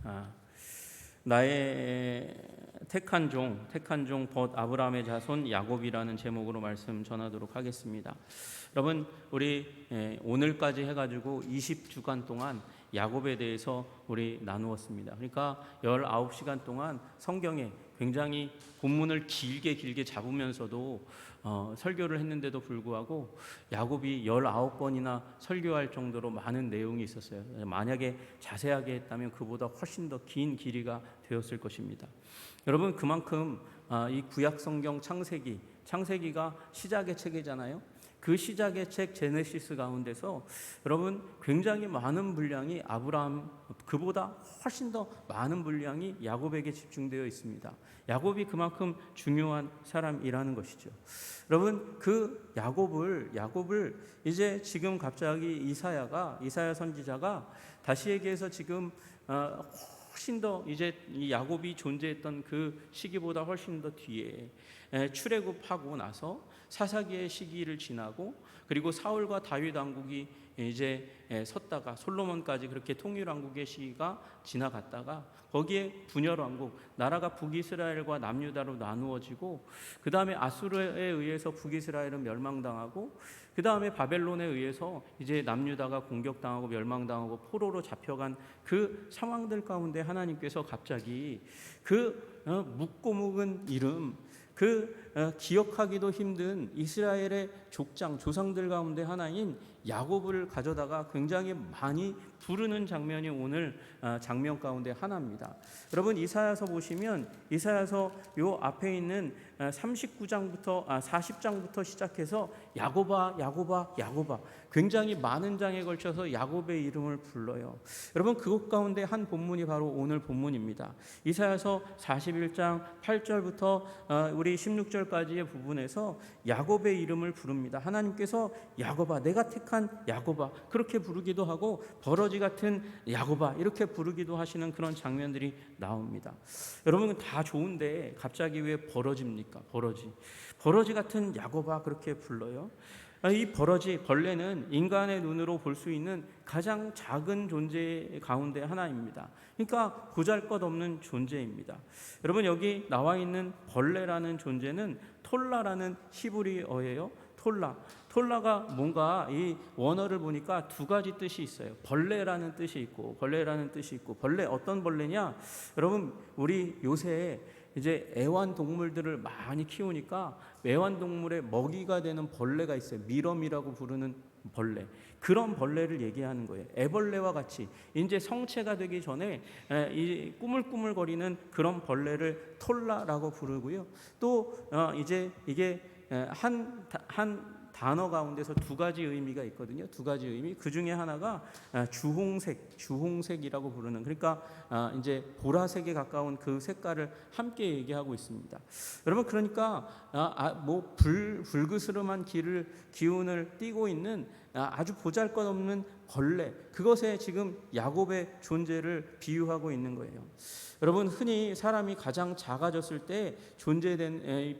아, 나의 택한 종 벗 아브라함의 자손 야곱이라는 제목으로 말씀 전하도록 하겠습니다. 여러분, 우리 오늘까지 해가지고 20주간 동안 야곱에 대해서 우리 나누었습니다. 그러니까 19시간 동안 성경에 굉장히 본문을 길게 잡으면서도 설교를 했는데도 불구하고 야곱이 19번이나 설교할 정도로 많은 내용이 있었어요. 만약에 자세하게 했다면 그보다 훨씬 더 긴 길이가 되었을 것입니다. 여러분, 그만큼 이 구약 성경 창세기가 시작의 책이잖아요. 그 시작의 책 제네시스 가운데서 여러분 굉장히 많은 분량이 아브라함, 그보다 훨씬 더 많은 분량이 야곱에게 집중되어 있습니다. 야곱이 그만큼 중요한 사람이라는 것이죠. 여러분, 그 야곱을 이제 지금 갑자기 이사야 선지자가 다시 얘기해서 지금 훨씬 더 이제 이 야곱이 존재했던 그 시기보다 훨씬 더 뒤에 출애굽하고 나서 사사기의 시기를 지나고, 그리고 사울과 다윗 왕국이 이제 섰다가 솔로몬까지 그렇게 통일 왕국의 시기가 지나갔다가 거기에 분열 왕국, 나라가 북이스라엘과 남유다로 나누어지고, 그 다음에 아수르에 의해서 북이스라엘은 멸망당하고, 그 다음에 바벨론에 의해서 이제 남유다가 공격당하고 멸망당하고 포로로 잡혀간 그 상황들 가운데 하나님께서 갑자기 그 묻고 묵은 이름, 기억하기도 힘든 이스라엘의 조상들 가운데 하나인 야곱을 가져다가 굉장히 많이 부르는 장면이 오늘 장면 가운데 하나입니다. 여러분, 이사야서 보시면 이사야서 요 앞에 있는 40장부터 시작해서 야곱아 굉장히 많은 장에 걸쳐서 야곱의 이름을 불러요. 여러분, 그것 가운데 한 본문이 바로 오늘 본문입니다. 이사야서 41장 8절부터 우리 16절까지의 부분에서 야곱의 이름을 부릅니다. 하나님께서 야곱아, 내가 택한 야곱아, 그렇게 부르기도 하고 버러지 같은 야곱아 이렇게 부르기도 하시는 그런 장면들이 나옵니다. 여러분, 다 좋은데 갑자기 왜 버러지입니까? 버러지 같은 야곱아 그렇게 불러요. 이 벌레는 인간의 눈으로 볼 수 있는 가장 작은 존재 가운데 하나입니다. 그러니까 보잘것없는 존재입니다. 여러분, 여기 나와 있는 벌레라는 존재는 톨라라는 히브리어예요. 톨라가 뭔가 이 원어를 보니까 두 가지 뜻이 있어요. 벌레라는 뜻이 있고 벌레, 어떤 벌레냐? 여러분, 우리 요새 이제 애완동물들을 많이 키우니까 애완동물의 먹이가 되는 벌레가 있어요. 미럼이라고 부르는 벌레. 그런 벌레를 얘기하는 거예요. 애벌레와 같이 이제 성체가 되기 전에 이 꾸물꾸물거리는 그런 벌레를 톨라라고 부르고요. 또 이제 이게 한 단어 가운데서 두 가지 의미가 있거든요. 두 가지 의미. 그 중에 하나가 주홍색이라고 부르는, 그러니까 이제 보라색에 가까운 그 색깔을 함께 얘기하고 있습니다. 여러분, 그러니까 불그스름한 기운을 띠고 있는 아주 보잘것없는 벌레, 그것에 지금 야곱의 존재를 비유하고 있는 거예요. 여러분, 흔히 사람이 가장 작아졌을 때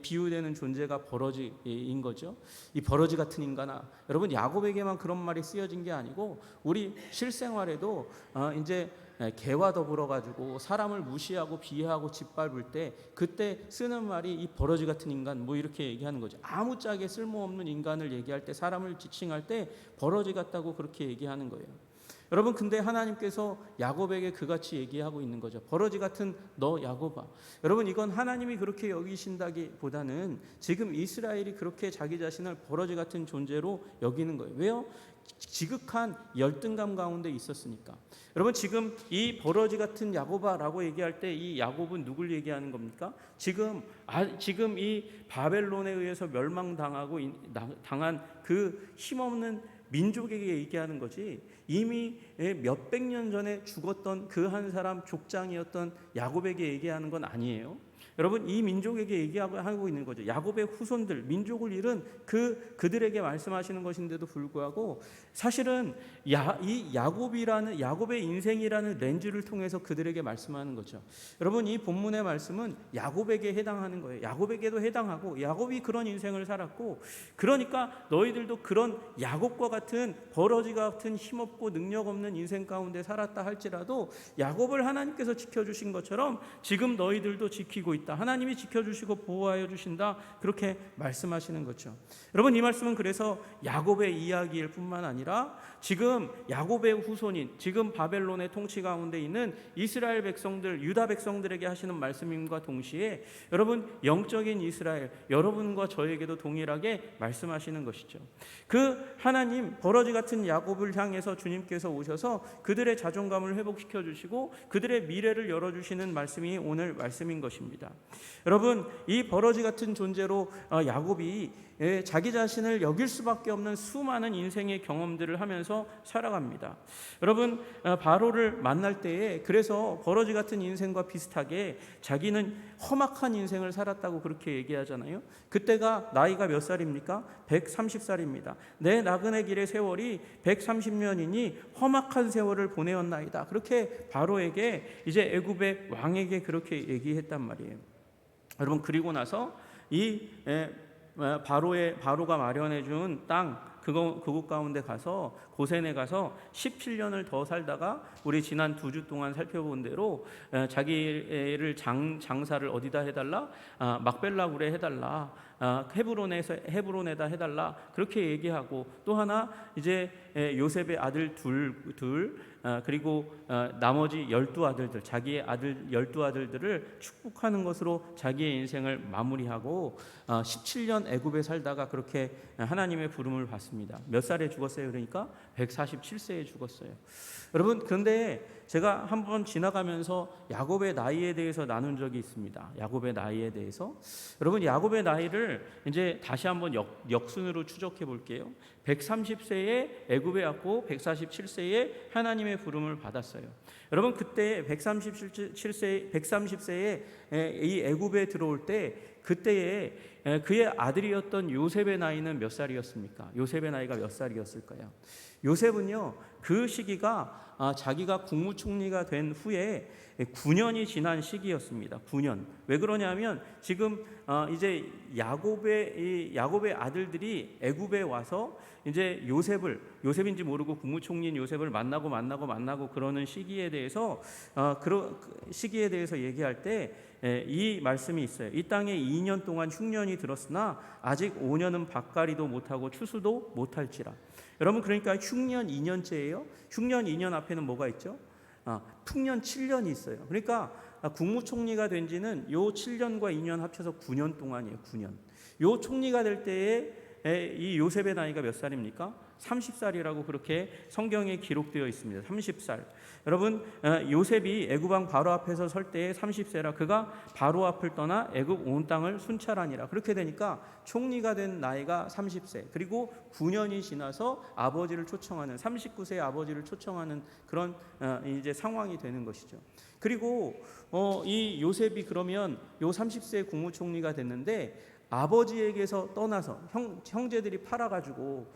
비유되는 존재가 버러지인 거죠. 이 버러지 같은 인간아. 여러분, 야곱에게만 그런 말이 쓰여진 게 아니고 우리 실생활에도 이제 개와 더불어 가지고 사람을 무시하고 비하하고 짓밟을 때 그때 쓰는 말이 이 버러지 같은 인간, 뭐 이렇게 얘기하는 거죠. 아무짝에 쓸모없는 인간을 얘기할 때, 사람을 지칭할 때 버러지 같다고 그렇게 얘기하는 거예요. 여러분, 근데 하나님께서 야곱에게 그같이 얘기하고 있는 거죠. 버러지 같은 너 야곱아. 여러분, 이건 하나님이 그렇게 여기신다기보다는 지금 이스라엘이 그렇게 자기 자신을 버러지 같은 존재로 여기는 거예요. 왜요? 지극한 열등감 가운데 있었으니까. 여러분, 지금 이 버러지 같은 야곱아라고 얘기할 때 이 야곱은 누굴 얘기하는 겁니까? 지금 이 바벨론에 의해서 멸망당하고 당한 그 힘없는 민족에게 얘기하는 거지, 이미 몇백 년 전에 죽었던 그 한 사람 족장이었던 야곱에게 얘기하는 건 아니에요. 여러분, 이 민족에게 얘기하고 있는 거죠. 야곱의 후손들, 민족을 잃은 그들에게 말씀하시는 것인데도 불구하고 사실은 이 야곱의 인생이라는 렌즈를 통해서 그들에게 말씀하는 거죠. 여러분, 이 본문의 말씀은 야곱에게 해당하는 거예요. 야곱에게도 해당하고, 야곱이 그런 인생을 살았고, 그러니까 너희들도 그런 야곱과 같은 버러지 같은 힘없고 능력 없는 인생 가운데 살았다 할지라도 야곱을 하나님께서 지켜주신 것처럼 지금 너희들도 지키고 있다. 하나님이 지켜주시고 보호하여 주신다. 그렇게 말씀하시는 거죠. 여러분, 이 말씀은 그래서 야곱의 이야기일 뿐만 아니라 지금 야곱의 후손인, 지금 바벨론의 통치 가운데 있는 이스라엘 백성들, 유다 백성들에게 하시는 말씀임과 동시에 여러분, 영적인 이스라엘, 여러분과 저에게도 동일하게 말씀하시는 것이죠. 그 하나님, 버러지 같은 야곱을 향해서 주님께서 오셔서 그들의 자존감을 회복시켜 주시고 그들의 미래를 열어주시는 말씀이 오늘 말씀인 것입니다. 여러분, 이 버러지 같은 존재로 야곱이 자기 자신을 여길 수밖에 없는 수많은 인생의 경험들을 하면서 살아갑니다. 여러분, 바로를 만날 때에 그래서 버러지 같은 인생과 비슷하게 자기는 험악한 인생을 살았다고 그렇게 얘기하잖아요. 그때가 나이가 몇 살입니까? 130살입니다. 내 나그네 길의 세월이 130년이니 험악한 세월을 보내었나이다. 그렇게 바로에게, 이제 애굽의 왕에게 그렇게 얘기했단 말이에요. 여러분, 그리고 나서 이 바로가 마련해 준 땅, 그곳 가운데 가서 고센에 가서 17년을 더 살다가 우리 지난 2주 동안 살펴본 대로 자기를 장사를 어디다 해달라? 막벨라굴에 해달라. 헤브론에다 해달라. 그렇게 얘기하고, 또 하나 이제 요셉의 아들 둘 그리고 나머지 12아들들, 자기의 아들 12아들들을 축복하는 것으로 자기의 인생을 마무리하고 17년 애굽에 살다가 그렇게 하나님의 부름을 받습니다. 몇 살에 죽었어요? 그러니까 147세에 죽었어요. 여러분, 그런데 제가 한번 지나가면서 야곱의 나이에 대해서 나눈 적이 있습니다. 야곱의 나이에 대해서. 여러분, 야곱의 나이를 이제 다시 한번 역순으로 추적해 볼게요. 130세에 애굽에 왔고 147세에 하나님의 부름을 받았어요. 여러분, 그때 130세에 이 애굽에 들어올 때, 그때에 그의 아들이었던 요셉의 나이는 몇 살이었습니까? 요셉의 나이가 몇 살이었을까요? 요셉은요, 그 시기가 자기가 국무총리가 된 후에 9년이 지난 시기였습니다. 9년. 왜 그러냐면 지금 이제 야곱의 아들들이 애굽에 와서 이제 요셉인지 모르고 국무총리인 요셉을 만나고 그러는 시기에 대해서 시기에 대해서 얘기할 때 이 말씀이 있어요. 이 땅에 2년 동안 흉년이 들었으나 아직 5년은 밭갈이도 못하고 추수도 못할지라. 여러분, 그러니까 흉년 2년째예요. 흉년 2년 앞에는 뭐가 있죠? 풍년 7년이 있어요. 그러니까 국무총리가 된 지는 요 7년과 2년 합쳐서 9년 동안이에요. 9년. 요 총리가 될 때에 이 요셉의 나이가 몇 살입니까? 30살이라고 그렇게 성경에 기록되어 있습니다. 30살. 여러분, 요셉이 애굽 왕 바로 앞에서 설 때에 30세라 그가 바로 앞을 떠나 애굽 온 땅을 순찰하니라. 그렇게 되니까 총리가 된 나이가 30세. 그리고 9년이 지나서 아버지를 초청하는, 39세의 아버지를 초청하는 그런 이제 상황이 되는 것이죠. 그리고 이 요셉이 그러면 요 30세의 국무총리가 됐는데 아버지에게서 떠나서 형제들이 팔아가지고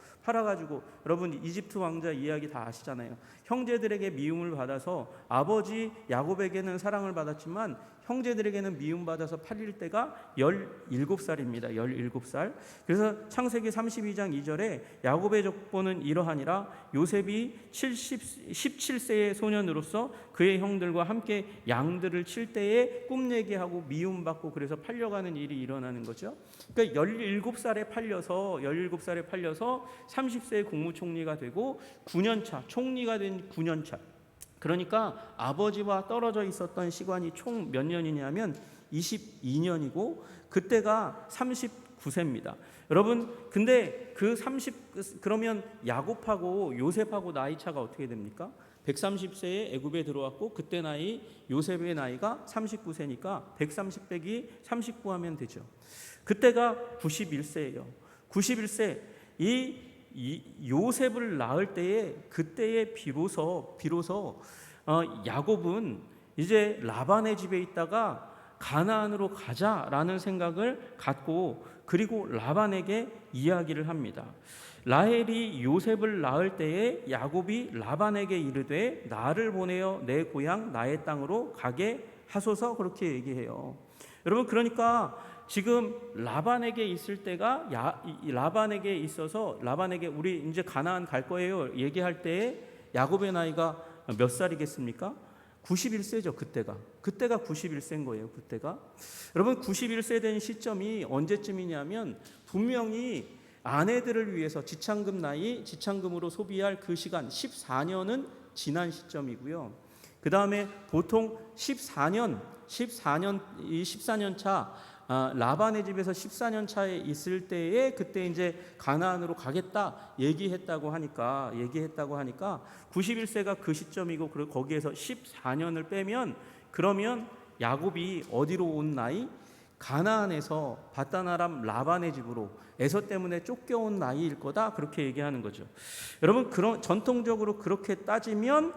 여러분, 이집트 왕자 이야기 다 아시잖아요. 형제들에게 미움을 받아서 아버지 야곱에게는 사랑을 받았지만 형제들에게는 미움받아서 팔릴 때가 17살입니다. 17살. 그래서 창세기 32장 2절에 야곱의 족보는 이러하니라. 요셉이 17세의 소년으로서 그의 형들과 함께 양들을 칠 때에 꿈내게 하고 미움받고 그래서 팔려가는 일이 일어나는 거죠. 그러니까 17살에 팔려서 30세의 국무총리가 되고 9년차 총리가 된 9년차. 그러니까 아버지와 떨어져 있었던 시간이 총 몇 년이냐면 22년이고 그때가 39세입니다. 여러분, 근데 그러면 야곱하고 요셉하고 나이 차가 어떻게 됩니까? 130세에 애굽에 들어왔고 그때 나이 요셉의 나이가 39세니까 130 빼기 39 하면 되죠. 그때가 91세예요. 91세. 이 요셉을 낳을 때에 그때에 비로소 야곱은 이제 라반의 집에 있다가 가나안으로 가자라는 생각을 갖고 그리고 라반에게 이야기를 합니다. 라헬이 요셉을 낳을 때에 야곱이 라반에게 이르되 나를 보내어 내 고향 나의 땅으로 가게 하소서, 그렇게 얘기해요. 여러분, 그러니까 지금 라반에게 있을 때가 라반에게 있어서 라반에게 우리 이제 가나안 갈 거예요 얘기할 때에 야곱의 나이가 몇 살이겠습니까? 91세죠. 그때가 91세인 거예요. 그때가. 여러분, 91세 된 시점이 언제쯤이냐면 분명히 아내들을 위해서 지창금으로 소비할 그 시간 14년은 지난 시점이고요. 그 다음에 보통 14년 차 라반의 집에서 14년 차에 있을 때에 그때 이제 가나안으로 가겠다 얘기했다고 하니까 91세가 그 시점이고, 그리고 거기에서 14년을 빼면 그러면 야곱이 어디로 온 나이? 가나안에서 밧단아람 라반의 집으로 에서 때문에 쫓겨온 나이일 거다, 그렇게 얘기하는 거죠. 여러분, 전통적으로 그렇게 따지면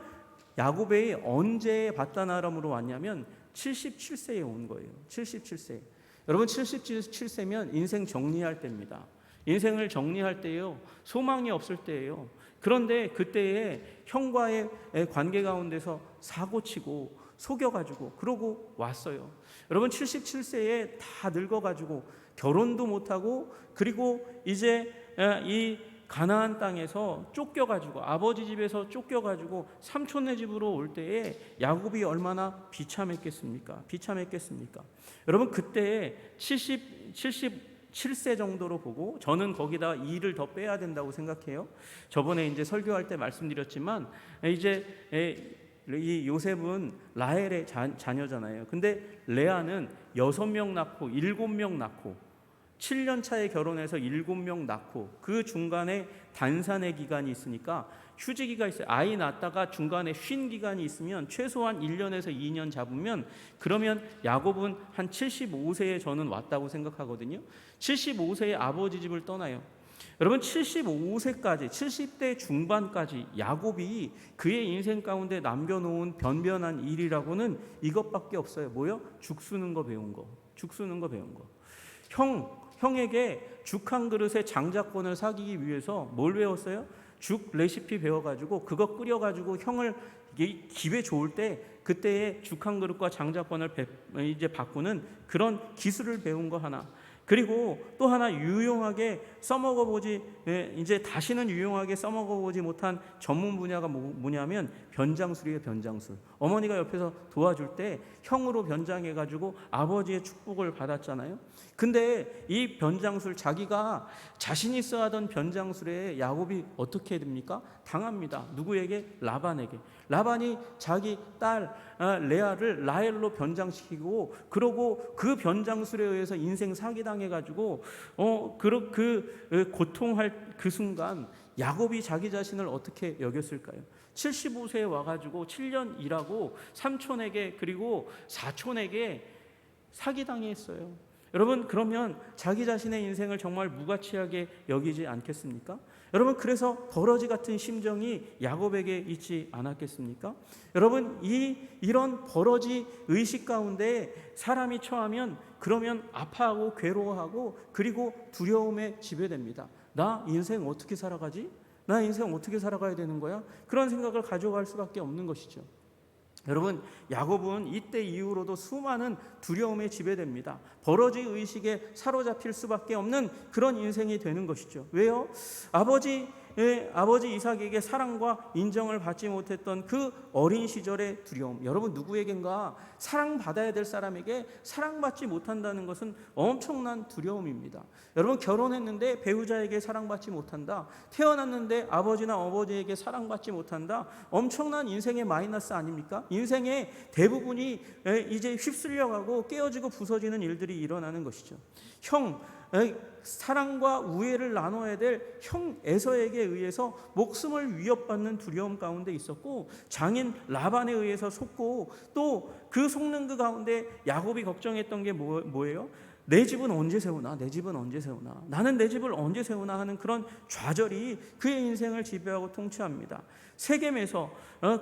야곱이 언제 밧단아람으로 왔냐면 77세에 온 거예요. 77세. 여러분, 77세면 인생 정리할 때입니다. 인생을 정리할 때예요. 소망이 없을 때예요. 그런데 그때에 형과의 관계 가운데서 사고치고 속여가지고 그러고 왔어요. 여러분, 77세에 다 늙어가지고 결혼도 못하고, 그리고 이제 이 가나안 땅에서 쫓겨가지고 아버지 집에서 쫓겨가지고 삼촌네 집으로 올 때에 야곱이 얼마나 비참했겠습니까? 여러분, 그때 77세 정도로 보고, 저는 거기다 2를 더 빼야 된다고 생각해요. 저번에 이제 설교할 때 말씀드렸지만 이제 이 요셉은 라헬의 자녀잖아요. 근데 레아는 6명 낳고 7명 낳고 7년 차에 결혼해서 7명 낳고 그 중간에 단산의 기간이 있으니까 휴지기가 있어요. 아이 낳다가 중간에 쉰 기간이 있으면 최소한 1년에서 2년 잡으면, 그러면 야곱은 한 75세에 저는 왔다고 생각하거든요. 75세에 아버지 집을 떠나요. 여러분, 75세까지 70대 중반까지 야곱이 그의 인생 가운데 남겨놓은 변변한 일이라고는 이것밖에 없어요. 뭐요? 죽 쓰는 거 배운 거. 형에게 죽 한 그릇의 장자권을 사귀기 위해서 뭘 배웠어요? 죽 레시피 배워가지고 그거 끓여가지고 형을 기회 좋을 때 그때의 죽 한 그릇과 장자권을 이제 바꾸는 그런 기술을 배운 거 하나. 그리고 또 하나 유용하게 써먹어보지, 이제 다시는 유용하게 써먹어보지 못한 전문 분야가 뭐냐면 변장술이에요. 변장술. 어머니가 옆에서 도와줄 때 형으로 변장해가지고 아버지의 축복을 받았잖아요. 근데 이 변장술, 자기가 자신 있어 하던 변장술에 야곱이 어떻게 됩니까? 당합니다. 누구에게? 라반에게. 라반이 자기 딸 레아를 라헬로 변장시키고, 그러고 그 변장술에 의해서 인생 사기당해가지고 그 고통할 그 순간 야곱이 자기 자신을 어떻게 여겼을까요? 75세에 와가지고 7년 일하고 삼촌에게 그리고 사촌에게 사기당했어요. 여러분, 그러면 자기 자신의 인생을 정말 무가치하게 여기지 않겠습니까? 여러분, 그래서 버러지 같은 심정이 야곱에게 있지 않았겠습니까? 여러분, 이런 버러지 의식 가운데 사람이 처하면 그러면 아파하고 괴로워하고 그리고 두려움에 지배됩니다. 나 인생 어떻게 살아가지? 나 인생 어떻게 살아가야 되는 거야? 그런 생각을 가져갈 수밖에 없는 것이죠. 여러분, 야곱은 이때 이후로도 수많은 두려움에 지배됩니다. 버러지 의식에 사로잡힐 수밖에 없는 그런 인생이 되는 것이죠. 왜요? 아버지 이삭에게 사랑과 인정을 받지 못했던 그 어린 시절의 두려움. 여러분, 누구에겐가 사랑받아야 될 사람에게 사랑받지 못한다는 것은 엄청난 두려움입니다. 여러분, 결혼했는데 배우자에게 사랑받지 못한다. 태어났는데 아버지나 어머니에게 사랑받지 못한다. 엄청난 인생의 마이너스 아닙니까? 인생의 대부분이 이제 휩쓸려가고 깨어지고 부서지는 일들이 일어나는 것이죠. 사랑과 우애를 나눠야 될 형 에서에게 의해서 목숨을 위협받는 두려움 가운데 있었고, 장인 라반에 의해서 속고, 또 그 속는 그 가운데 야곱이 걱정했던 게 뭐예요? 내 집은 언제 세우나? 내 집은 언제 세우나? 나는 내 집을 언제 세우나 하는 그런 좌절이 그의 인생을 지배하고 통치합니다. 세겜에서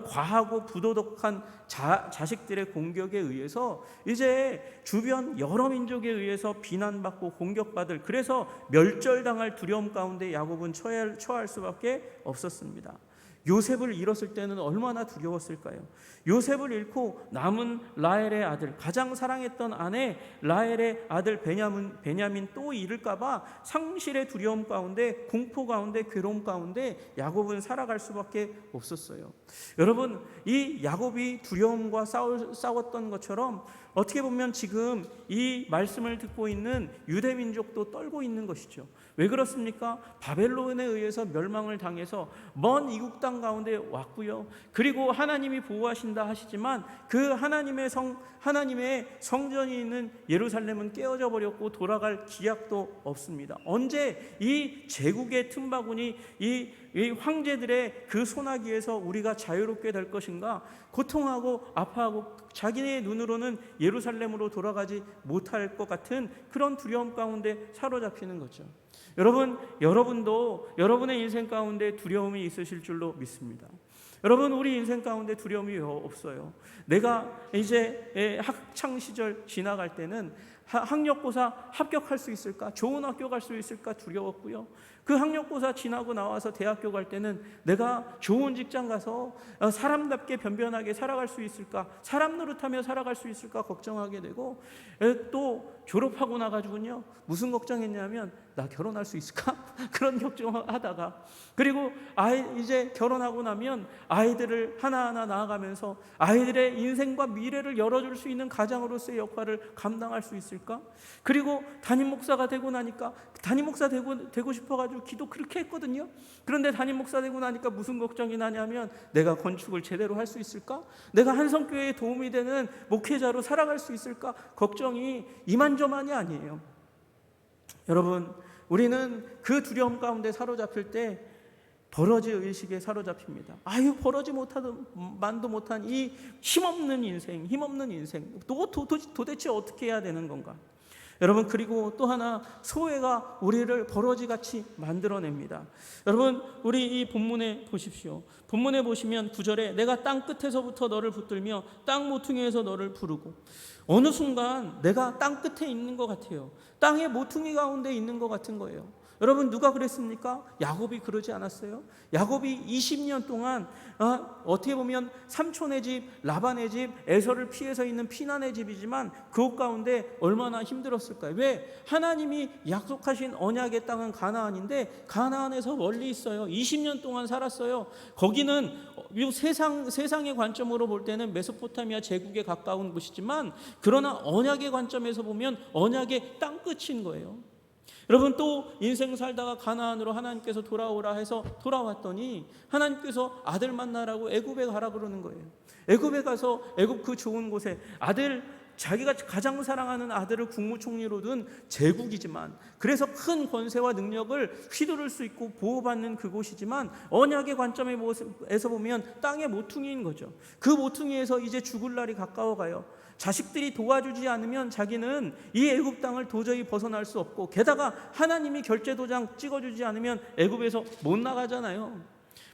과하고 부도덕한 자식들의 공격에 의해서 이제 주변 여러 민족에 의해서 비난받고 공격받을, 그래서 멸절당할 두려움 가운데 야곱은 처할 수밖에 없었습니다. 요셉을 잃었을 때는 얼마나 두려웠을까요? 요셉을 잃고 남은 라헬의 아들, 가장 사랑했던 아내 라헬의 아들 베냐민 또 잃을까봐 상실의 두려움 가운데, 공포 가운데, 괴로움 가운데 야곱은 살아갈 수밖에 없었어요. 여러분, 이 야곱이 두려움과 싸웠던 것처럼 어떻게 보면 지금 이 말씀을 듣고 있는 유대민족도 떨고 있는 것이죠. 왜 그렇습니까? 바벨론에 의해서 멸망을 당해서 먼 이국 땅 가운데 왔고요. 그리고 하나님이 보호하신다 하시지만 그 하나님의 성전이 있는 예루살렘은 깨어져 버렸고 돌아갈 기약도 없습니다. 언제 이 제국의 틈바구니, 이 황제들의 그 소나기에서 우리가 자유롭게 될 것인가? 고통하고 아파하고 자기네 눈으로는 예루살렘으로 돌아가지 못할 것 같은 그런 두려움 가운데 사로잡히는 거죠. 여러분도 여러분의 인생 가운데 두려움이 있으실 줄로 믿습니다. 여러분, 우리 인생 가운데 두려움이 없어요. 내가 이제 학창 시절 지나갈 때는 학력고사 합격할 수 있을까? 좋은 학교 갈 수 있을까? 두려웠고요. 그 학력고사 지나고 나와서 대학교 갈 때는 내가 좋은 직장 가서 사람답게 변변하게 살아갈 수 있을까? 사람 노릇하며 살아갈 수 있을까? 걱정하게 되고, 또 졸업하고 나가지고는요, 무슨 걱정했냐면 나 결혼할 수 있을까? 그런 걱정하다가, 그리고 이제 결혼하고 나면 아이들을 하나하나 낳아가면서 아이들의 인생과 미래를 열어줄 수 있는 가장으로서의 역할을 감당할 수 있을까? 그리고 담임 목사가 되고 나니까, 담임 목사 되고 싶어가지고 기도 그렇게 했거든요. 그런데 담임 목사 되고 나니까 무슨 걱정이 나냐면 내가 건축을 제대로 할 수 있을까? 내가 한성교회에 도움이 되는 목회자로 살아갈 수 있을까? 걱정이 이만저만이 아니에요. 여러분, 우리는 그 두려움 가운데 사로잡힐 때 버러지 의식에 사로잡힙니다. 버러지 만도 못한 이 힘없는 인생, 도대체 어떻게 해야 되는 건가? 여러분, 그리고 또 하나, 소외가 우리를 버러지같이 만들어냅니다. 여러분, 우리 이 본문에 보십시오. 본문에 보시면 9절에 내가 땅 끝에서부터 너를 붙들며 땅 모퉁이에서 너를 부르고, 어느 순간 내가 땅 끝에 있는 것 같아요. 땅의 모퉁이 가운데 있는 것 같은 거예요. 여러분, 누가 그랬습니까? 야곱이 그러지 않았어요? 야곱이 20년 동안 어떻게 보면 삼촌의 집, 라반의 집, 에서를 피해서 있는 피난의 집이지만 그곳 가운데 얼마나 힘들었을까요? 왜? 하나님이 약속하신 언약의 땅은 가나안인데 가나안에서 멀리 있어요. 20년 동안 살았어요. 거기는 세상의 관점으로 볼 때는 메소포타미아 제국에 가까운 곳이지만, 그러나 언약의 관점에서 보면 언약의 땅 끝인 거예요. 여러분, 또 인생 살다가 가나안으로 하나님께서 돌아오라 해서 돌아왔더니 하나님께서 아들 만나라고 애굽에 가라 그러는 거예요. 애굽에 가서 애굽 그 좋은 곳에 자기가 가장 사랑하는 아들을 국무총리로 둔 제국이지만, 그래서 큰 권세와 능력을 휘두를 수 있고 보호받는 그곳이지만 언약의 관점에서 보면 땅의 모퉁이인 거죠. 그 모퉁이에서 이제 죽을 날이 가까워가요. 자식들이 도와주지 않으면 자기는 이 애굽 땅을 도저히 벗어날 수 없고, 게다가 하나님이 결제도장 찍어주지 않으면 애굽에서 못 나가잖아요.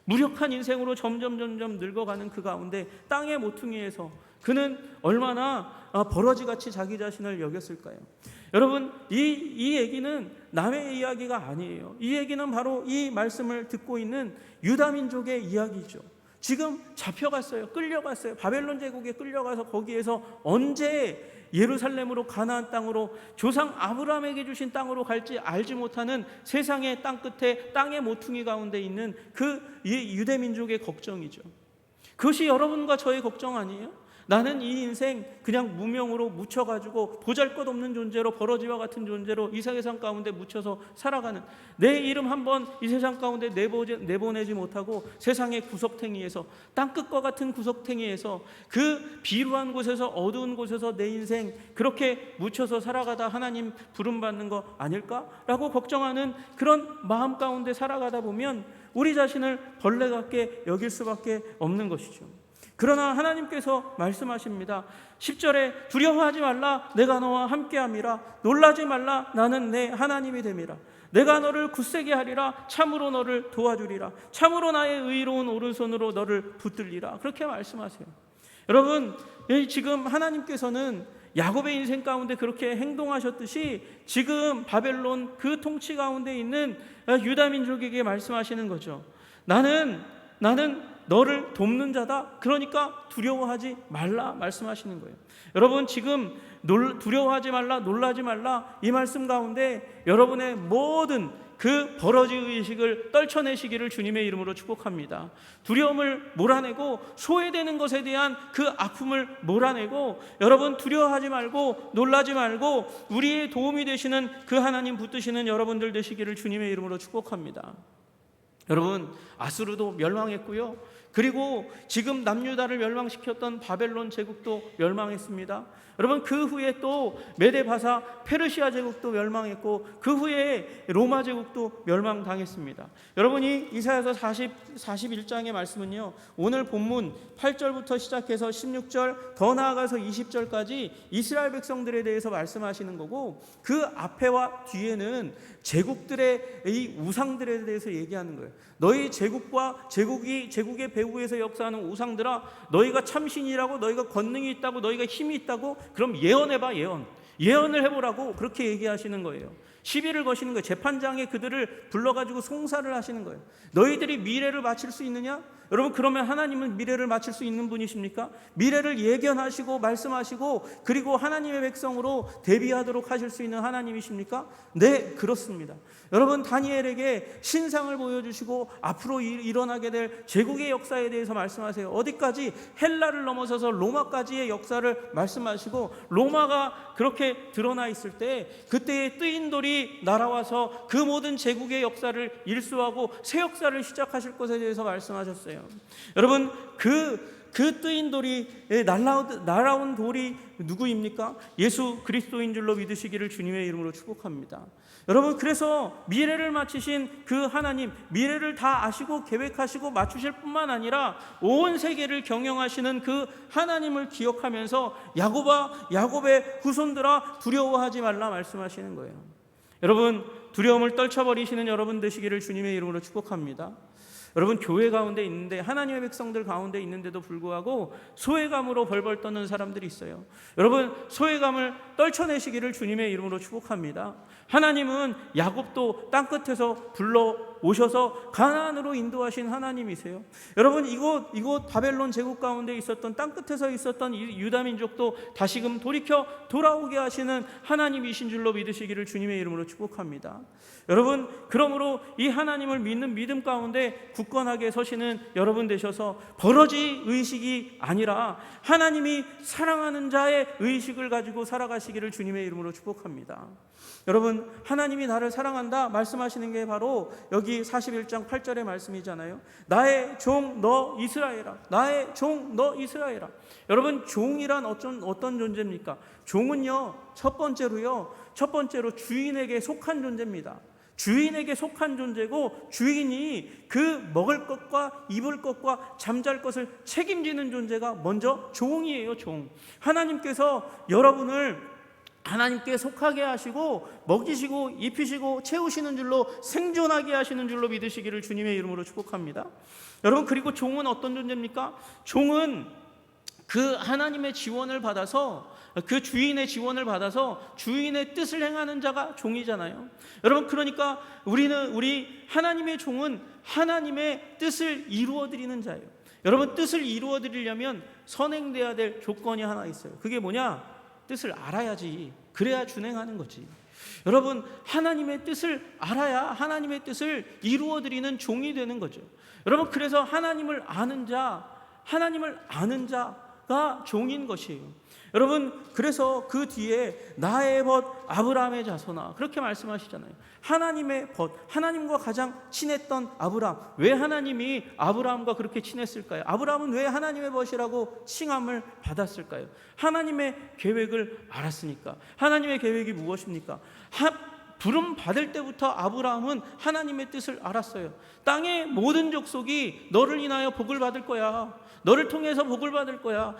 무력한 인생으로 점점 늙어가는 그 가운데 땅의 모퉁이에서 그는 얼마나 버러지같이 자기 자신을 여겼을까요? 여러분, 이 얘기는 남의 이야기가 아니에요. 이 얘기는 바로 이 말씀을 듣고 있는 유다민족의 이야기죠. 지금 잡혀갔어요. 끌려갔어요. 바벨론 제국에 끌려가서 거기에서 언제 예루살렘으로, 가나안 땅으로, 조상 아브라함에게 주신 땅으로 갈지 알지 못하는 세상의 땅 끝에 땅의 모퉁이 가운데 있는 그 유대민족의 걱정이죠. 그것이 여러분과 저의 걱정 아니에요? 나는 이 인생 그냥 무명으로 묻혀가지고 보잘것없는 존재로, 버러지와 같은 존재로 이 세상 가운데 묻혀서 살아가는, 내 이름 한번 이 세상 가운데 내보내지 못하고 세상의 구석탱이에서, 땅끝과 같은 구석탱이에서, 그 비루한 곳에서, 어두운 곳에서 내 인생 그렇게 묻혀서 살아가다 하나님 부름받는 거 아닐까라고 걱정하는 그런 마음 가운데 살아가다 보면 우리 자신을 벌레 같게 여길 수밖에 없는 것이죠. 그러나 하나님께서 말씀하십니다. 10절에 두려워하지 말라, 내가 너와 함께함이라. 놀라지 말라, 나는 내 하나님이 됨이라. 내가 너를 굳세게 하리라. 참으로 너를 도와주리라. 참으로 나의 의로운 오른손으로 너를 붙들리라. 그렇게 말씀하세요. 여러분, 지금 하나님께서는 야곱의 인생 가운데 그렇게 행동하셨듯이 지금 바벨론 그 통치 가운데 있는 유다 민족에게 말씀하시는 거죠. 나는 너를 돕는 자다. 그러니까 두려워하지 말라 말씀하시는 거예요. 여러분, 지금 두려워하지 말라, 놀라지 말라, 이 말씀 가운데 여러분의 모든 그 버러지 의식을 떨쳐내시기를 주님의 이름으로 축복합니다. 두려움을 몰아내고 소외되는 것에 대한 그 아픔을 몰아내고, 여러분 두려워하지 말고 놀라지 말고 우리의 도움이 되시는 그 하나님 붙드시는 여러분들 되시기를 주님의 이름으로 축복합니다. 여러분, 아수르도 멸망했고요, 그리고 지금 남유다를 멸망시켰던 바벨론 제국도 멸망했습니다. 여러분, 그 후에 또 메데바사 페르시아 제국도 멸망했고, 그 후에 로마 제국도 멸망당했습니다. 여러분이 이사야서 41장의 말씀은요, 오늘 본문 8절부터 시작해서 16절 더 나아가서 20절까지 이스라엘 백성들에 대해서 말씀하시는 거고, 그 앞에와 뒤에는 제국들의 이 우상들에 대해서 얘기하는 거예요. 너희 제국과 제국의 배후에서 역사하는 우상들아, 너희가 참신이라고, 너희가 권능이 있다고, 너희가 힘이 있다고, 그럼 예언해봐. 예언을 해보라고 그렇게 얘기하시는 거예요. 시비를 거시는 거예요. 재판장에 그들을 불러가지고 송사를 하시는 거예요. 너희들이 미래를 맞힐 수 있느냐? 여러분, 그러면 하나님은 미래를 맞힐 수 있는 분이십니까? 미래를 예견하시고 말씀하시고 그리고 하나님의 백성으로 대비하도록 하실 수 있는 하나님이십니까? 네, 그렇습니다. 여러분, 다니엘에게 신상을 보여주시고 앞으로 일어나게 될 제국의 역사에 대해서 말씀하세요. 어디까지? 헬라를 넘어서서 로마까지의 역사를 말씀하시고, 로마가 그렇게 드러나 있을 때 그때의 뜨인 돌이 날아와서 그 모든 제국의 역사를 일수하고 새 역사를 시작하실 것에 대해서 말씀하셨어요. 여러분, 그 뜨인 돌이, 날아온 돌이 누구입니까? 예수 그리스도인 줄로 믿으시기를 주님의 이름으로 축복합니다. 여러분, 그래서 미래를 맞추신 그 하나님, 미래를 다 아시고 계획하시고 맞추실 뿐만 아니라 온 세계를 경영하시는 그 하나님을 기억하면서 야곱의 후손들아, 두려워하지 말라 말씀하시는 거예요. 여러분, 두려움을 떨쳐버리시는 여러분 되시기를 주님의 이름으로 축복합니다. 여러분, 교회 가운데 있는데, 하나님의 백성들 가운데 있는데도 불구하고 소외감으로 벌벌 떠는 사람들이 있어요. 여러분, 소외감을 떨쳐내시기를 주님의 이름으로 축복합니다. 하나님은 야곱도 땅끝에서 불러오셔서 가나안으로 인도하신 하나님이세요. 여러분, 이곳 바벨론 제국 가운데 있었던, 땅끝에서 있었던 유다 민족도 다시금 돌아오게 하시는 하나님이신 줄로 믿으시기를 주님의 이름으로 축복합니다. 여러분, 그러므로 이 하나님을 믿는 믿음 가운데 굳건하게 서시는 여러분 되셔서 버러지 의식이 아니라 하나님이 사랑하는 자의 의식을 가지고 살아가시기를 주님의 이름으로 축복합니다. 여러분, 하나님이 나를 사랑한다 말씀하시는 게 바로 여기 41장 8절의 말씀이잖아요. 나의 종 너 이스라엘아, 나의 종 너 이스라엘아. 여러분, 종이란 어떤 존재입니까? 종은요, 첫 번째로 주인에게 속한 존재입니다. 주인에게 속한 존재고, 주인이 그 먹을 것과 입을 것과 잠잘 것을 책임지는 존재가 먼저 종이에요. 종. 하나님께서 여러분을 하나님께 속하게 하시고 먹이시고 입히시고 채우시는 줄로, 생존하게 하시는 줄로 믿으시기를 주님의 이름으로 축복합니다. 여러분, 그리고 종은 어떤 존재입니까? 종은 그 하나님의 지원을 받아서, 그 주인의 지원을 받아서 주인의 뜻을 행하는 자가 종이잖아요. 여러분, 그러니까 우리 하나님의 종은 하나님의 뜻을 이루어드리는 자예요. 여러분, 뜻을 이루어드리려면 선행돼야 될 조건이 하나 있어요. 그게 뭐냐? 뜻을 알아야지. 그래야 준행하는 거지. 여러분, 하나님의 뜻을 알아야 하나님의 뜻을 이루어드리는 종이 되는 거죠. 여러분, 그래서 하나님을 아는 자가 종인 것이에요. 여러분, 그래서 그 뒤에 나의 벗 아브라함의 자손아, 그렇게 말씀하시잖아요. 하나님의 벗, 하나님과 가장 친했던 아브라함. 왜 하나님이 아브라함과 그렇게 친했을까요? 아브라함은 왜 하나님의 벗이라고 칭함을 받았을까요? 하나님의 계획을 알았으니까. 하나님의 계획이 무엇입니까? 부름 받을 때부터 아브라함은 하나님의 뜻을 알았어요. 땅의 모든 족속이 너를 인하여 복을 받을 거야. 너를 통해서 복을 받을 거야.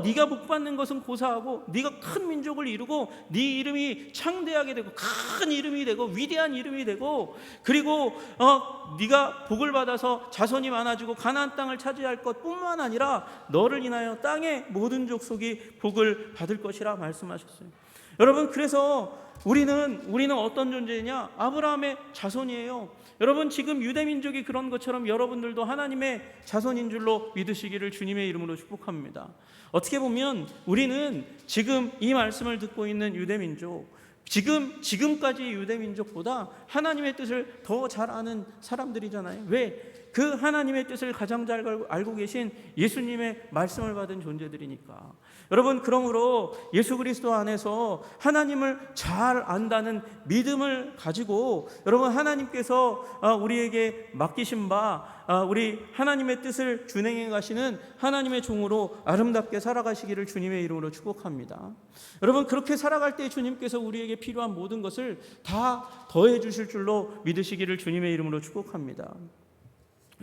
네가 복 받는 것은 고사하고 네가 큰 민족을 이루고 네 이름이 창대하게 되고 큰 이름이 되고 위대한 이름이 되고 그리고 네가 복을 받아서 자손이 많아지고 가나안 땅을 차지할 것뿐만 아니라 너를 인하여 땅의 모든 족속이 복을 받을 것이라 말씀하셨어요. 여러분, 그래서 우리는 어떤 존재냐? 아브라함의 자손이에요. 여러분, 지금 유대민족이 그런 것처럼 여러분들도 하나님의 자손인 줄로 믿으시기를 주님의 이름으로 축복합니다. 어떻게 보면 우리는 지금 이 말씀을 듣고 있는 유대민족, 지금까지 유대민족보다 하나님의 뜻을 더 잘 아는 사람들이잖아요. 왜? 그 하나님의 뜻을 가장 잘 알고 계신 예수님의 말씀을 받은 존재들이니까. 여러분, 그러므로 예수 그리스도 안에서 하나님을 잘 안다는 믿음을 가지고 여러분, 하나님께서 우리에게 맡기신 바 우리 하나님의 뜻을 준행해 가시는 하나님의 종으로 아름답게 살아가시기를 주님의 이름으로 축복합니다. 여러분, 그렇게 살아갈 때 주님께서 우리에게 필요한 모든 것을 다 더해 주실 줄로 믿으시기를 주님의 이름으로 축복합니다.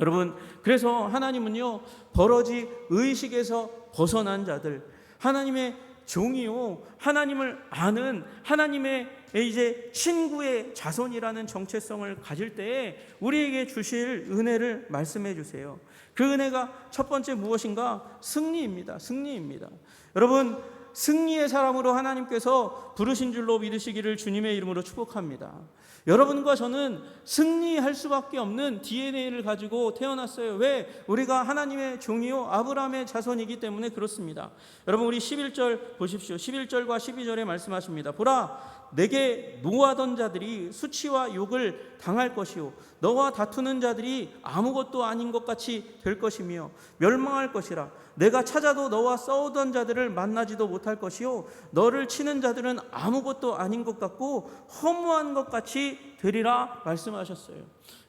여러분, 그래서 하나님은요, 버러지 의식에서 벗어난 자들, 하나님의 종이요, 하나님을 아는 하나님의 이제 친구의 자손이라는 정체성을 가질 때에 우리에게 주실 은혜를 말씀해 주세요. 그 은혜가 첫 번째 무엇인가? 승리입니다. 여러분, 승리의 사람으로 하나님께서 부르신 줄로 믿으시기를 주님의 이름으로 축복합니다. 여러분과 저는 승리할 수밖에 없는 DNA를 가지고 태어났어요. 왜? 우리가 하나님의 종이요 아브라함의 자손이기 때문에 그렇습니다. 여러분, 우리 11절 보십시오. 11절과 12절에 말씀하십니다. 보라, 내게 노하던 자들이 수치와 욕을 당할 것이요 너와 다투는 자들이 아무것도 아닌 것 같이 될 것이며 멸망할 것이라. 내가 찾아도 너와 싸우던 자들을 만나지도 못할 것이요 너를 치는 자들은 아무것도 아닌 것 같고 허무한 것 같이 되리라 말씀하셨어요.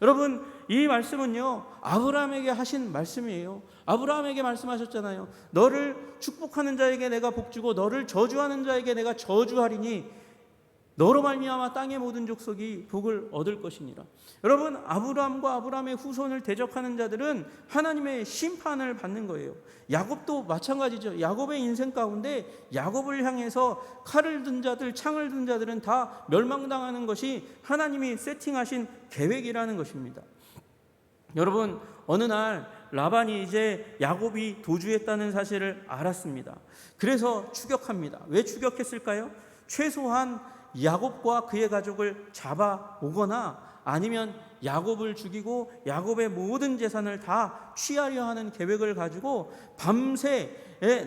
여러분, 이 말씀은요 아브라함에게 하신 말씀이에요. 아브라함에게 말씀하셨잖아요. 너를 축복하는 자에게 내가 복주고 너를 저주하는 자에게 내가 저주하리니 너로 말미암아 땅의 모든 족속이 복을 얻을 것이니라. 여러분, 아브라함과 아브라함의 후손을 대적하는 자들은 하나님의 심판을 받는 거예요. 야곱도 마찬가지죠. 야곱의 인생 가운데 야곱을 향해서 칼을 든 자들, 창을 든 자들은 다 멸망당하는 것이 하나님이 세팅하신 계획이라는 것입니다. 여러분, 어느 날 라반이 이제 야곱이 도주했다는 사실을 알았습니다. 그래서 추격합니다. 왜 추격했을까요? 최소한 야곱과 그의 가족을 잡아오거나 아니면 야곱을 죽이고 야곱의 모든 재산을 다 취하려 하는 계획을 가지고 밤새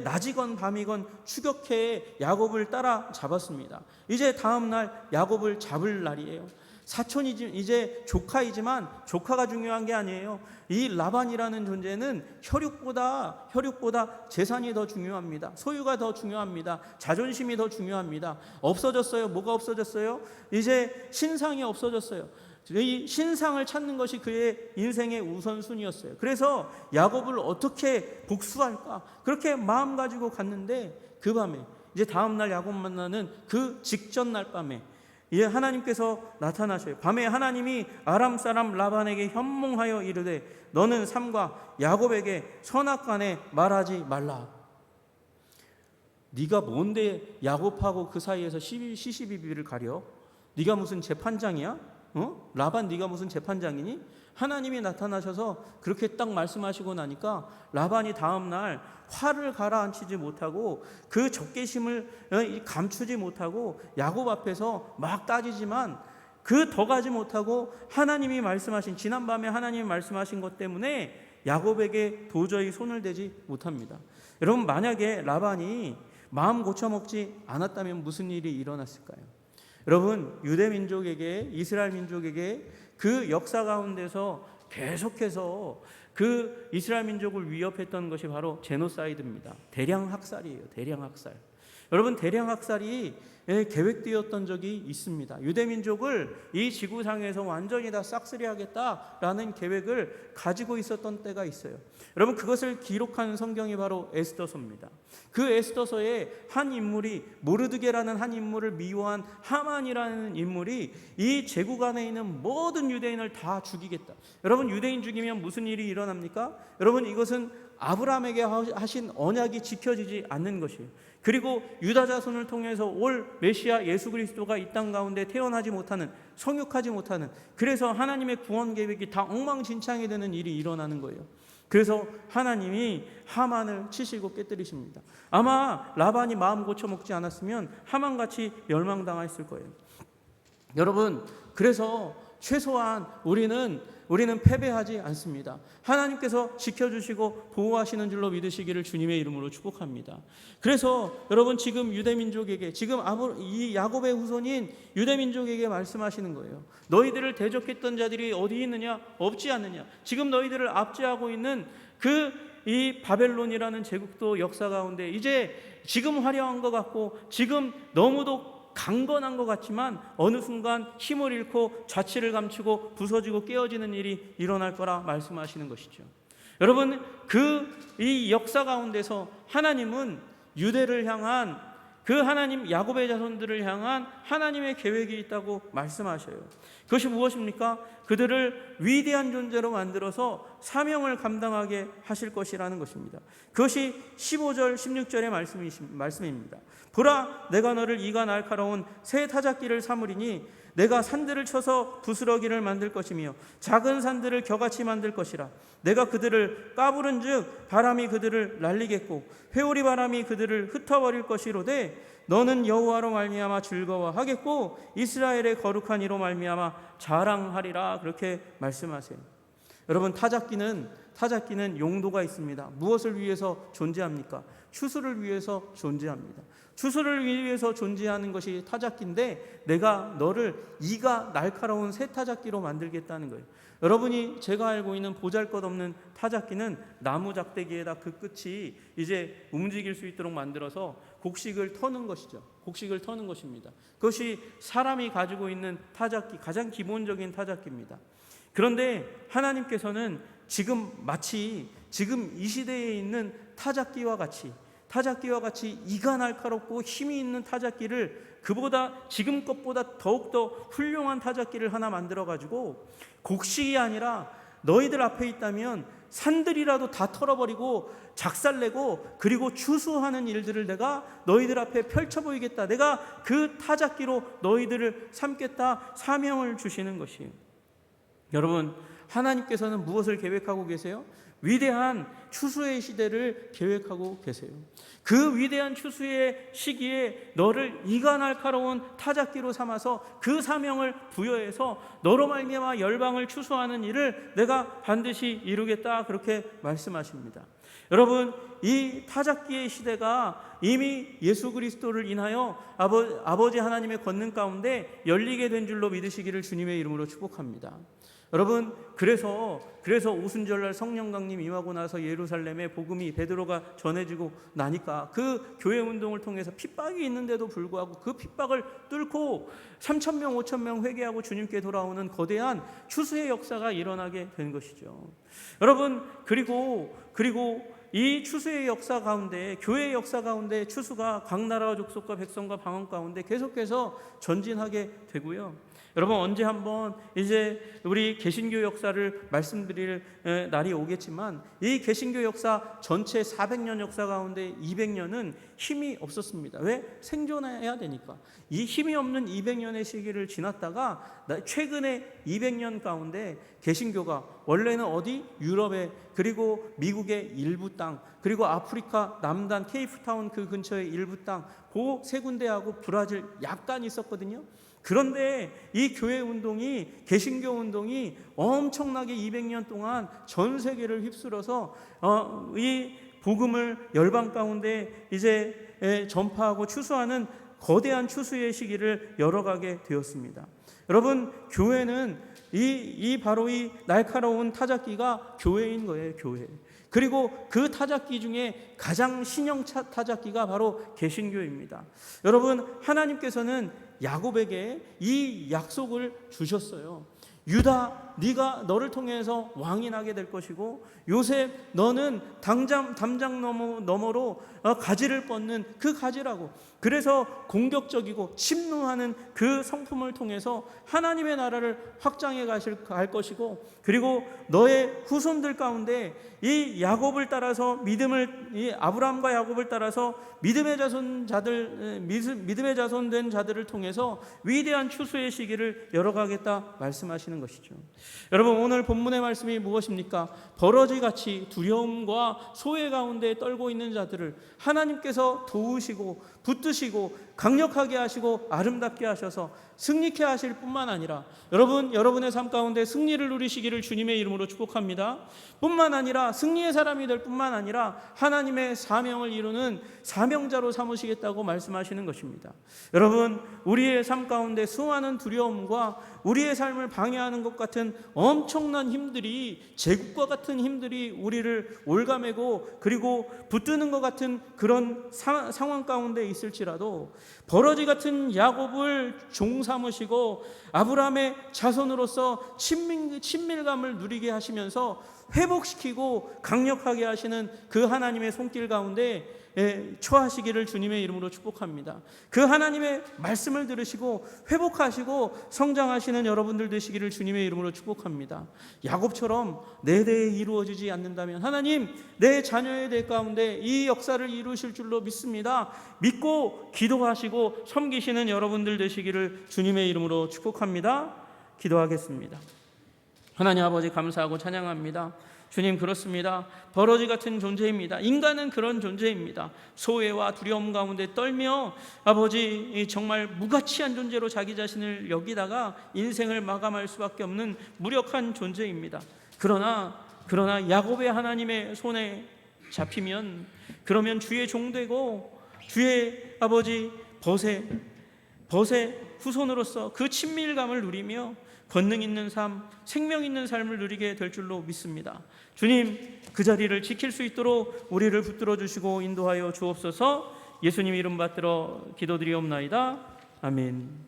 낮이건 밤이건 추격해 야곱을 따라 잡았습니다. 이제 다음 날 야곱을 잡을 날이에요. 사촌이지 이제 조카이지만 조카가 중요한 게 아니에요. 이 라반이라는 존재는 혈육보다 재산이 더 중요합니다. 소유가 더 중요합니다. 자존심이 더 중요합니다. 없어졌어요. 뭐가 없어졌어요? 이제 신상이 없어졌어요. 이 신상을 찾는 것이 그의 인생의 우선순위였어요. 그래서 야곱을 어떻게 복수할까? 그렇게 마음 가지고 갔는데 그 밤에 이제 다음 날 야곱 만나는 그 직전 날 밤에 하나님께서 나타나셔요. 밤에 하나님이 아람 사람 라반에게 현몽하여 이르되 너는 삼가 야곱에게 선악간에 말하지 말라. 네가 뭔데 야곱하고 그 사이에서 시시비비를 가려? 네가 무슨 재판장이야? 라반 네가 무슨 재판장이니? 하나님이 나타나셔서 그렇게 딱 말씀하시고 나니까 라반이 다음 날 화를 가라앉히지 못하고 그 적개심을 감추지 못하고 야곱 앞에서 막 따지지만 그 더 가지 못하고 하나님이 말씀하신 지난밤에 하나님이 말씀하신 것 때문에 야곱에게 도저히 손을 대지 못합니다. 여러분, 만약에 라반이 마음 고쳐먹지 않았다면 무슨 일이 일어났을까요? 여러분, 유대 민족에게 이스라엘 민족에게 그 역사 가운데서 계속해서 그 이스라엘 민족을 위협했던 것이 바로 제노사이드입니다. 대량 학살이에요. 대량 학살. 여러분, 대량 학살이 계획되었던 적이 있습니다. 유대 민족을 이 지구상에서 완전히 다 싹쓸이하겠다라는 계획을 가지고 있었던 때가 있어요. 여러분, 그것을 기록한 성경이 바로 에스더서입니다. 그 에스더서에 한 인물이 모르드게라는 한 인물을 미워한 하만이라는 인물이 이 제국 안에 있는 모든 유대인을 다 죽이겠다. 여러분, 유대인 죽이면 무슨 일이 일어납니까? 여러분, 이것은 아브라함에게 하신 언약이 지켜지지 않는 것이에요. 그리고 유다 자손을 통해서 올 메시아 예수 그리스도가 이 땅 가운데 태어나지 못하는, 성육하지 못하는, 그래서 하나님의 구원 계획이 다 엉망진창이 되는 일이 일어나는 거예요. 그래서 하나님이 하만을 치시고 깨뜨리십니다. 아마 라반이 마음 고쳐먹지 않았으면 하만같이 멸망당했을 거예요. 여러분, 그래서 최소한 우리는 패배하지 않습니다. 하나님께서 지켜주시고 보호하시는 줄로 믿으시기를 주님의 이름으로 축복합니다. 그래서 여러분, 지금 유대민족에게, 지금 이 야곱의 후손인 유대민족에게 말씀하시는 거예요. 너희들을 대적했던 자들이 어디 있느냐? 없지 않느냐? 지금 너희들을 압제하고 있는 이 바벨론이라는 제국도 역사 가운데 이제 지금 화려한 것 같고 지금 너무도 강건한 것 같지만 어느 순간 힘을 잃고 자취를 감추고 부서지고 깨어지는 일이 일어날 거라 말씀하시는 것이죠. 여러분, 이 역사 가운데서 하나님은 유대를 향한 하나님 야곱의 자손들을 향한 하나님의 계획이 있다고 말씀하셔요. 그것이 무엇입니까? 그들을 위대한 존재로 만들어서 사명을 감당하게 하실 것이라는 것입니다. 그것이 15절 16절의 말씀입니다. 보라, 내가 너를 이가 날카로운 새 타작기를 삼으리니 내가 산들을 쳐서 부스러기를 만들 것이며 작은 산들을 겨같이 만들 것이라. 내가 그들을 까부른 즉 바람이 그들을 날리겠고 회오리 바람이 그들을 흩어버릴 것이로되 너는 여호와로 말미암아 즐거워하겠고 이스라엘의 거룩한 이로 말미암아 자랑하리라. 그렇게 말씀하세요. 여러분, 타작기는 용도가 있습니다. 무엇을 위해서 존재합니까? 추수를 위해서 존재합니다. 추수를 위해서 존재하는 것이 타작기인데 내가 너를 이가 날카로운 새 타작기로 만들겠다는 거예요. 여러분이 제가 알고 있는 보잘것없는 타작기는 나무 작대기에다 그 끝이 이제 움직일 수 있도록 만들어서 곡식을 터는 것이죠. 곡식을 터는 것입니다. 그것이 사람이 가지고 있는 타작기, 가장 기본적인 타작기입니다. 그런데 하나님께서는 마치 지금 이 시대에 있는 타작기와 같이 이가 날카롭고 힘이 있는 타작기를 지금 것보다 더욱더 훌륭한 타작기를 하나 만들어가지고 곡식이 아니라 너희들 앞에 있다면 산들이라도 다 털어버리고 작살내고 그리고 추수하는 일들을 내가 너희들 앞에 펼쳐 보이겠다. 내가 그 타작기로 너희들을 삼겠다. 사명을 주시는 것이에요. 여러분, 하나님께서는 무엇을 계획하고 계세요? 위대한 추수의 시대를 계획하고 계세요. 그 위대한 추수의 시기에 너를 이가 날카로운 타작기로 삼아서 그 사명을 부여해서 너로 말미암아 열방을 추수하는 일을 내가 반드시 이루겠다. 그렇게 말씀하십니다. 여러분, 이 타작기의 시대가 이미 예수 그리스도를 인하여 아버지 하나님의 권능 가운데 열리게 된 줄로 믿으시기를 주님의 이름으로 축복합니다. 여러분, 그래서 오순절날 성령 강림 임하고 나서 예루살렘에 복음이 베드로가 전해지고 나니까 그 교회 운동을 통해서 핍박이 있는데도 불구하고 그 핍박을 뚫고 3,000명 5,000명 회개하고 주님께 돌아오는 거대한 추수의 역사가 일어나게 된 것이죠. 여러분, 그리고 이 추수의 역사 가운데, 교회의 역사 가운데 추수가 각 나라와 족속과 백성과 방언 가운데 계속해서 전진하게 되고요. 여러분, 언제 한번 이제 우리 개신교 역사를 말씀드릴 날이 오겠지만 이 개신교 역사 전체 400년 역사 가운데 200년은 힘이 없었습니다. 왜? 생존해야 되니까. 이 힘이 없는 200년의 시기를 지났다가 최근에 200년 가운데 개신교가 원래는 어디? 유럽에, 그리고 미국의 일부 땅, 그리고 아프리카 남단 케이프타운 그 근처의 일부 땅, 그 세 군데하고 브라질 약간 있었거든요. 그런데 이 교회 운동이, 개신교 운동이 엄청나게 200년 동안 전 세계를 휩쓸어서 이 복음을 열방 가운데 이제 전파하고 추수하는 거대한 추수의 시기를 열어가게 되었습니다. 여러분, 교회는 바로 이 날카로운 타작기가 교회인 거예요, 교회. 그리고 그 타작기 중에 가장 신형 타작기가 바로 개신교입니다. 여러분, 하나님께서는 야곱에게 이 약속을 주셨어요. 유다, 네가 너를 통해서 왕이 나게 될 것이고 요셉, 너는 담장 너머로 가지를 뻗는 그 가지라고. 그래서 공격적이고 침노하는 그 성품을 통해서 하나님의 나라를 확장해 갈 것이고, 그리고 너의 후손들 가운데 이 야곱을 따라서 이 아브라함과 야곱을 따라서 믿음의 자손된 자들을 통해서 위대한 추수의 시기를 열어가겠다 말씀하시는 것이죠. 여러분, 오늘 본문의 말씀이 무엇입니까? 버러지같이 두려움과 소외 가운데 떨고 있는 자들을 하나님께서 도우시고 붙드시고 강력하게 하시고 아름답게 하셔서 승리케 하실 뿐만 아니라, 여러분의 삶 가운데 승리를 누리시기를 주님의 이름으로 축복합니다. 뿐만 아니라 승리의 사람이 될 뿐만 아니라 하나님의 사명을 이루는 사명자로 삼으시겠다고 말씀하시는 것입니다. 여러분, 우리의 삶 가운데 수많은 두려움과 우리의 삶을 방해하는 것 같은 엄청난 힘들이, 제국과 같은 힘들이 우리를 올가매고 그리고 붙드는 것 같은 그런 상황 가운데 있을지라도, 버러지 같은 야곱을 종 삼으시고 아브라함의 자손으로서 친밀감을 누리게 하시면서 회복시키고 강력하게 하시는 그 하나님의 손길 가운데 처하시기를 주님의 이름으로 축복합니다. 그 하나님의 말씀을 들으시고 회복하시고 성장하시는 여러분들 되시기를 주님의 이름으로 축복합니다. 야곱처럼 내 대에 이루어지지 않는다면 하나님, 내 자녀의 대 가운데 이 역사를 이루실 줄로 믿습니다. 믿고 기도하시고 섬기시는 여러분들 되시기를 주님의 이름으로 축복합니다. 기도하겠습니다. 하나님 아버지, 감사하고 찬양합니다. 주님, 그렇습니다. 버러지 같은 존재입니다. 인간은 그런 존재입니다. 소외와 두려움 가운데 떨며 아버지, 정말 무가치한 존재로 자기 자신을 여기다가 인생을 마감할 수밖에 없는 무력한 존재입니다. 그러나 야곱의 하나님의 손에 잡히면, 그러면 주의 종되고 주의 아버지 벗의 후손으로서 그 친밀감을 누리며 권능 있는 삶, 생명 있는 삶을 누리게 될 줄로 믿습니다. 주님, 그 자리를 지킬 수 있도록 우리를 붙들어 주시고 인도하여 주옵소서. 예수님 이름 받들어 기도드리옵나이다. 아멘.